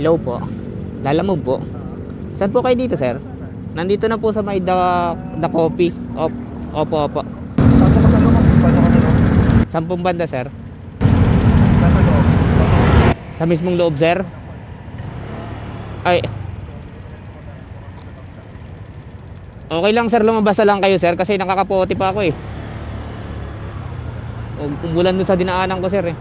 Hello po. Lalamove po. Saan po kayo dito, sir? Nandito na po sa may the coffee. Opo, opo. Sampung banda, sir? Sa mismong loob, sir? Ay. Okay lang, sir. Lumabas na lang kayo, sir. Kasi nakakaputi pa ako eh. Umulan doon sa dinaanan ko, sir eh.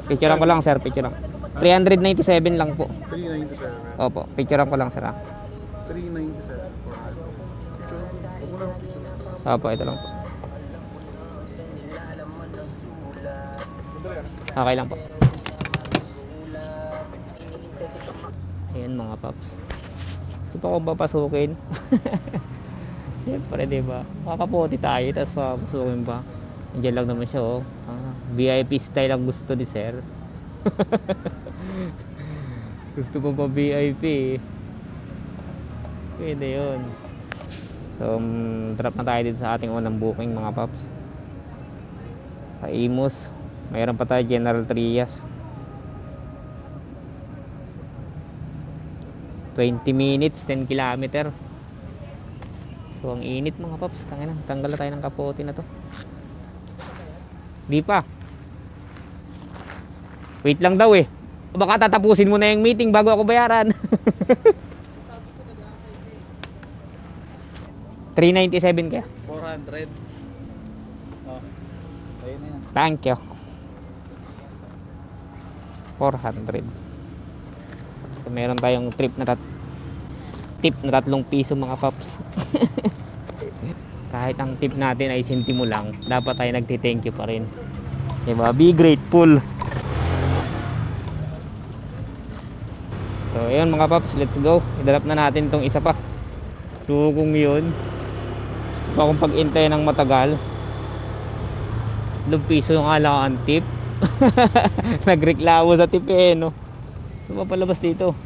Picturean ko lang, sir, picturean. 397 lang po. 397. Opo, picturean ko lang, sir. 397. Picture. Huwag mo lang picture. Opo, ito lang po. Okay lang po. Ayan mga paps. Ito pa ko papasukin. Siyempre, diba? Kakaputi tayo, tapos papasukin pa. Andiyan lang naman siya, oh. VIP style ang gusto ni sir. Gusto mo pa VIP eh. Pwede yun. So drop na tayo dito sa ating unang booking mga paps. Sa Imus. Mayroon pa tayo General Trias. 20 minutes, 10 kilometer. So ang init mga paps. Tanggal na tayo ng kapote na to. Di pa. Wait lang daw eh. Baka tatapusin mo na yung meeting bago ako bayaran. 397 kaya? 400. Oh. Ayun na yan. Thank you. 400. So meron tayong tip na 3 piso mga paps. Kahit ang tip natin ay sentimo lang, dapat tayo nagti-thank you pa rin. Diba? Be grateful. So ayun mga paps, let's go. I-drop na natin tong isa pa. So kung yun, pa kung pag-intay ng matagal, 2 piso nga lang ang tip. Nagreklamo sa tip eh, no? So mapalabas dito.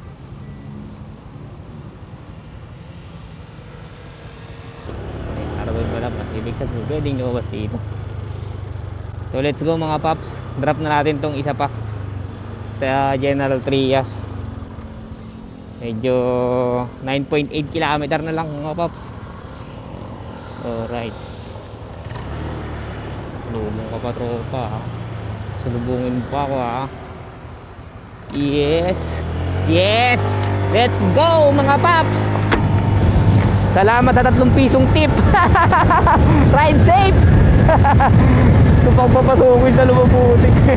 Arabay mo lang, ibig sabihin pwedeng lumabas dito. So let's go mga paps. Drop na natin tong isa pa sa General Trias. Medyo 9.8 kilometer na lang mga paps. Alright. Lumong ka pa tropa ha. Sulubungin pa ako ha. Yes. Yes. Let's go mga paps. Salamat sa 3 pisong tip. Ride safe. Ito pang papasukin sa lumabuti.